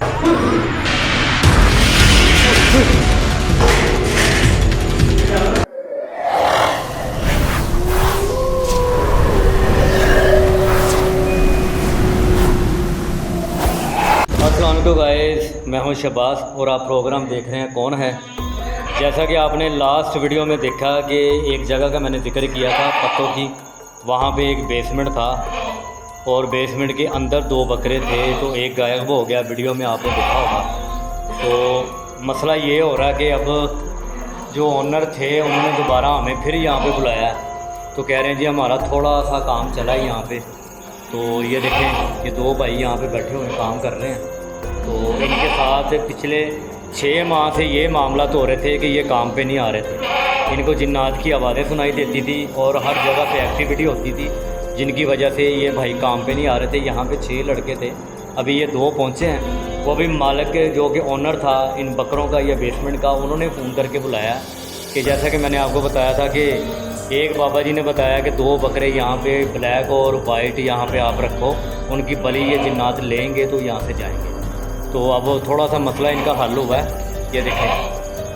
अस्सलाम वालेकुम गाइस, मैं हूं शहबाज और आप प्रोग्राम देख रहे हैं कौन है। जैसा कि आपने लास्ट वीडियो में देखा कि एक जगह का मैंने जिक्र किया था पत्तों की, वहाँ पे एक बेसमेंट था और बेसमेंट के अंदर 2 बकरे थे, तो एक गायब हो गया। वीडियो में आपने देखा होगा। तो मसला ये हो रहा है कि अब जो ओनर थे उन्होंने दोबारा हमें फिर यहाँ पे बुलाया, तो कह रहे हैं जी हमारा थोड़ा सा काम चला है यहाँ पे। तो ये देखें ये 2 भाई यहाँ पे बैठे हुए काम कर रहे हैं। तो इनके साथ पिछले 6 माह से ये मामला तो हो रहे थे कि ये काम पे नहीं आ रहे थे। इनको जिन्नात की आवाज़ें सुनाई देती थी और हर जगह पे एक्टिविटी होती थी, जिनकी वजह से ये भाई काम पे नहीं आ रहे थे। यहाँ पे 6 लड़के थे, अभी ये 2 पहुँचे हैं। वो भी मालिक जो कि ओनर था इन बकरों का या बेसमेंट का, उन्होंने फ़ोन करके बुलाया कि जैसा कि मैंने आपको बताया था कि एक बाबा जी ने बताया कि 2 बकरे यहाँ पे ब्लैक और वाइट यहाँ पे आप रखो, उनकी बलि ये जिन्नात लेंगे तो यहाँ से जाएंगे। तो अब थोड़ा सा मसला इनका हल हुआ है। ये देखें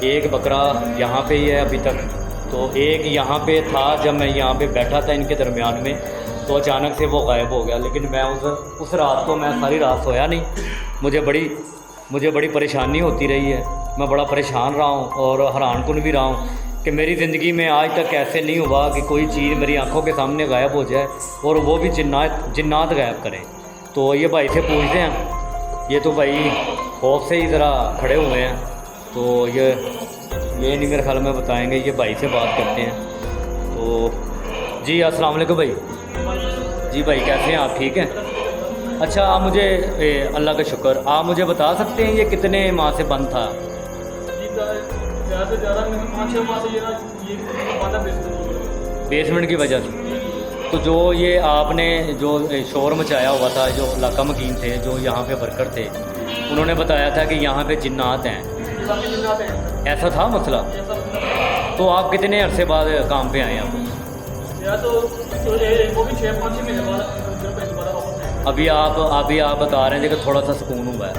एक बकरा यहाँ पे ही है अभी तक, तो एक यहाँ पे था जब मैं यहाँ पे बैठा था इनके दरमियान में, तो अचानक से वो गायब हो गया। लेकिन मैं उस रात को मैं सारी रात सोया नहीं। मुझे बड़ी परेशानी होती रही है, मैं बड़ा परेशान रहा हूँ और हैरानकुन भी रहा हूँ कि मेरी ज़िंदगी में आज तक ऐसे नहीं हुआ कि कोई चीज़ मेरी आंखों के सामने गायब हो जाए और वो भी जिन्नात गायब करें। तो ये भाई से पूछते हैं, ये तो भाई खौफ से ही ज़रा खड़े हुए हैं, तो ये नहीं मेरे ख्याल में बताएंगे। ये भाई से बात करते हैं। तो जी अस्सलाम वालेकुम भाई। जी भाई कैसे हैं आप, ठीक हैं? अच्छा आप मुझे अल्लाह का शुक्र, आप मुझे बता सकते हैं ये कितने माह से बंद था? ज़्यादा से ज़्यादा 5-6 माह से ये बंद है बेसमेंट की वजह से। तो जो ये आपने जो शोर मचाया हुआ था, जो इलाका मकीन थे, जो यहाँ पे वर्कर थे, उन्होंने बताया था कि यहाँ पे जिन्नात हैं, ऐसा था मसला? तो आप कितने अरसे बाद काम पे आए आप? वो भी 6-5 महीने बाद अभी आप बता रहे थे कि थोड़ा सा सुकून हुआ है।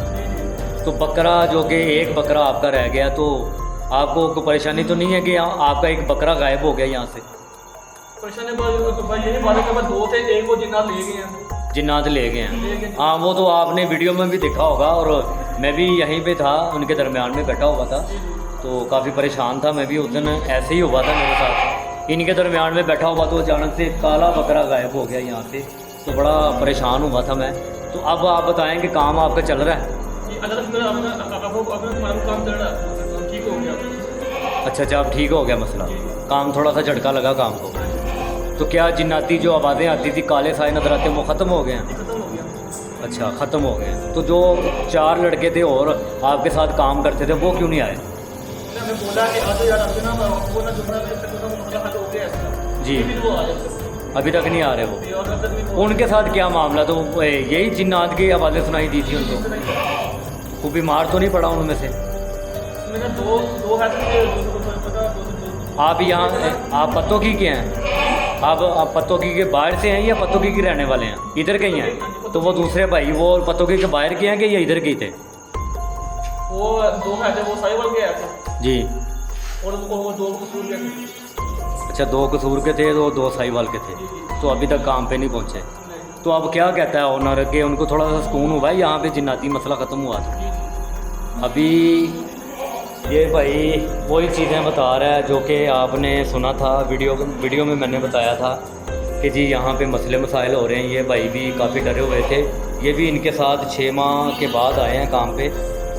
तो बकरा जो कि एक बकरा आपका रह गया, तो आपको कोई परेशानी तो नहीं है कि आपका एक बकरा गायब हो गया यहाँ से? परेशानी यही बात है कि 2 थे, एक वो जिन्नात ले गए हैं। जिन्नात ले गए हैं, हाँ वो तो आपने वीडियो में भी देखा होगा और मैं भी यहीं पे था, उनके दरमियान में बैठा हुआ था, तो काफ़ी परेशान था मैं भी। उस दिन ऐसे ही हुआ था मेरे साथ, इनके दरमियान में बैठा हुआ तो अचानक से काला बकरा गायब हो गया यहाँ से, तो बड़ा परेशान हुआ था मैं। तो अब आप बताएं कि काम आपका चल रहा है? ठीक हो गया। अच्छा अब ठीक हो गया मसला, काम थोड़ा सा झटका लगा काम को। तो क्या जिन्नाती जो आवाज़ें आती थी, काले साए नजर आते, वो ख़त्म हो गए हैं? अच्छा ख़त्म हो गए। तो जो 4 लड़के थे और आपके साथ काम करते थे वो क्यों नहीं आए? जी अभी तक नहीं आ रहे वो। उनके साथ क्या मामला? तो यही जिन्नात की आवाज़ें सुनाई दी थी उनको? वो बीमार तो नहीं पड़ा उनमें से? आप यहाँ आप पत्तों की के हैं? आप पत्तों की के बाहर से हैं या पत्तों की रहने वाले हैं? इधर के ही हैं? तो वो दूसरे भाई वो पत्तों की के बाहर के हैं कि ये इधर के ही थे? वो 2 हैं, वो साहिवाल के आए थे जी, और वो 2 कसूर के थे। अच्छा 2 कसूर के थे, तो 2 साहिवाल के थे, तो अभी तक काम पे नहीं पहुँचे। तो अब क्या कहता है ओनर के उनको थोड़ा सा सुकून हुआ है यहाँ पे, जिन्नाती मसला ख़त्म हुआ था? अभी ये भाई वही चीज़ें बता रहा है जो कि आपने सुना था वीडियो में मैंने बताया था कि जी यहाँ पे मसले मसाइल हो रहे हैं। ये भाई भी काफ़ी डरे हुए थे, ये भी इनके साथ 6 माह के बाद आए हैं काम पे,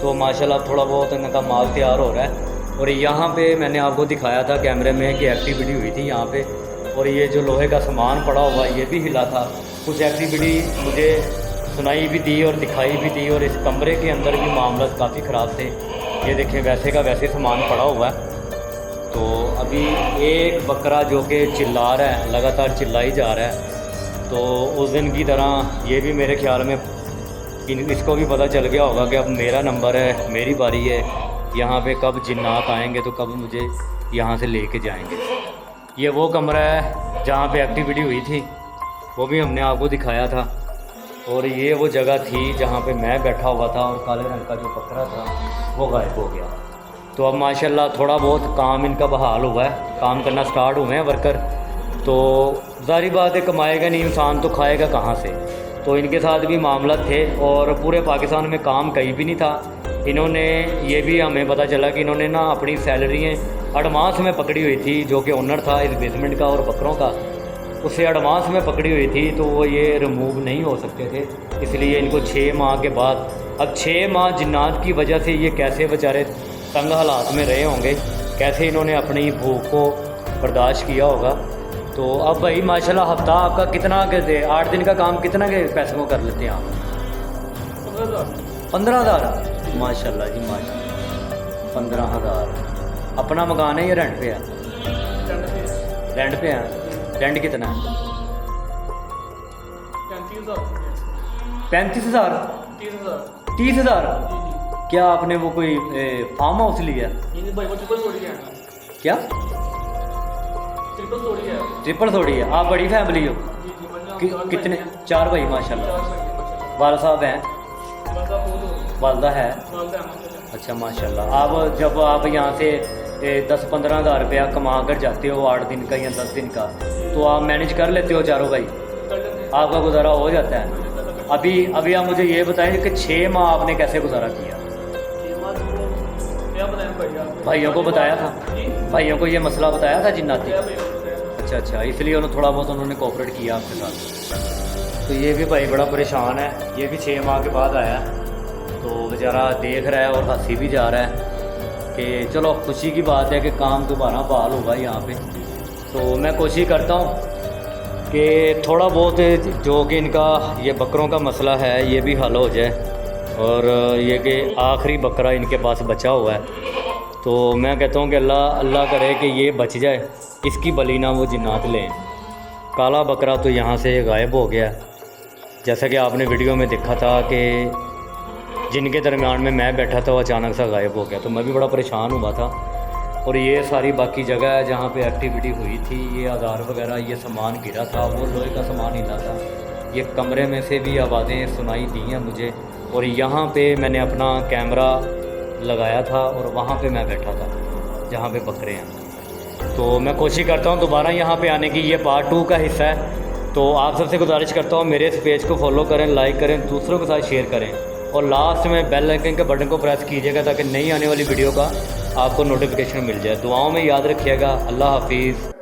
तो माशाल्लाह थोड़ा बहुत इनका माल तैयार हो रहा है। और यहाँ पे मैंने आपको दिखाया था कैमरे में कि एक्टिविटी हुई थी यहाँ पे, और ये जो लोहे का सामान पड़ा हुआ ये भी हिला था। कुछ एक्टिविटी मुझे सुनाई भी दी और दिखाई भी दी, और इस कमरे के अंदर भी मामला काफ़ी ख़राब थे। ये देखें वैसे का वैसे सामान पड़ा हुआ है। तो अभी एक बकरा जो कि चिल्ला रहा है, लगातार चिल्ला ही जा रहा है, तो उस दिन की तरह ये भी मेरे ख्याल में इसको भी पता चल गया होगा कि अब मेरा नंबर है, मेरी बारी है, यहाँ पे कब जिन्नात आएंगे तो कब मुझे यहाँ से लेके जाएंगे। ये वो कमरा है जहाँ पे एक्टिविटी हुई थी, वो भी हमने आपको दिखाया था। और ये वो जगह थी जहाँ पे मैं बैठा हुआ था और काले रंग का जो बकरा था वो गायब हो गया। तो अब माशाल्लाह थोड़ा बहुत काम इनका बहाल हुआ है, काम करना स्टार्ट हुए हैं वर्कर। तो ज़ाहिर बात है कमाएगा नहीं इंसान तो खाएगा कहाँ से। तो इनके साथ भी मामला थे और पूरे पाकिस्तान में काम कहीं भी नहीं था। इन्होंने ये भी हमें पता चला कि इन्होंने ना अपनी सैलरियाँ एडवांस में पकड़ी हुई थी, जो कि ओनर था इस बेसमेंट का और बकरों का, उसे एडवांस में पकड़ी हुई थी। तो वो ये रिमूव नहीं हो सकते थे, इसलिए इनको 6 माह के बाद, अब 6 माह जिन्नात की वजह से ये कैसे बेचारे तंग हालात में रहे होंगे, कैसे इन्होंने अपनी भूख को बर्दाश्त किया होगा। तो अब भाई माशाल्लाह हफ्ता आपका कितना के दे 8 दिन का काम कितना के पैसों को कर लेते हैं आप? 15,000 माशाल्लाह जी माशाल्लाह 15,000। अपना मकान है या रेंट पे है? रेंट पे है। रेंट कितना है? 35,000 30,000। क्या आपने वो कोई फार्म हाउस लिया? क्या ट्रिपल थोड़ी है? आप बड़ी फैमिली हो? कितने? 4 भाई माशाल्लाह। वाला साहब हैं? वालदा है? अच्छा माशाल्लाह। आप जब आप यहाँ से 10-15 हज़ार रुपया कमा कर जाते हो 8 दिन का या 10 दिन का, तो आप मैनेज कर लेते हो चारों भाई? आपका गुजारा हो जाता है? अभी आप मुझे ये बताएं कि 6 माह आपने कैसे गुजारा किया? भाइयों को बताया था? भाइयों को ये मसला बताया था जिन्नाती? अच्छा, इसलिए उन्होंने थोड़ा बहुत उन्होंने कोऑपरेट किया आपके साथ। तो ये भी भाई बड़ा परेशान है, ये भी 6 माह के बाद आया, तो बेचारा देख रहा है और हंसी भी जा रहा है कि चलो खुशी की बात है कि काम दोबारा बहाल होगा यहाँ पे। तो मैं कोशिश करता हूँ कि थोड़ा बहुत जो कि इनका ये बकरों का मसला है ये भी हल हो जाए, और ये कि आखिरी बकरा इनके पास बचा हुआ है। तो मैं कहता हूँ कि अल्लाह करे कि ये बच जाए, इसकी बलि ना वो जिन्नात लें। काला बकरा तो यहाँ से गायब हो गया, जैसा कि आपने वीडियो में देखा था कि जिनके दरमियान में मैं बैठा था वो अचानक सा गायब हो गया। तो मैं भी बड़ा परेशान हुआ था। और ये सारी बाकी जगह है जहाँ पे एक्टिविटी हुई थी, ये औजार वगैरह ये सामान गिरा था, वो लोहे का सामान हिला था। ये कमरे में से भी आवाज़ें सुनाई दी हैं मुझे, और यहाँ पे मैंने अपना कैमरा लगाया था और वहाँ पे मैं बैठा था जहाँ पे बकरे हैं। तो मैं कोशिश करता हूँ दोबारा यहाँ पे आने की। ये पार्ट 2 का हिस्सा है। तो आप सबसे गुजारिश करता हूँ मेरे इस पेज को फॉलो करें, लाइक करें, दूसरों के साथ शेयर करें, और लास्ट में बेल आइकन के बटन को प्रेस कीजिएगा ताकि नई आने वाली वीडियो का आपको नोटिफिकेशन मिल जाए। दुआओं में याद रखिएगा। अल्लाह हाफिज़।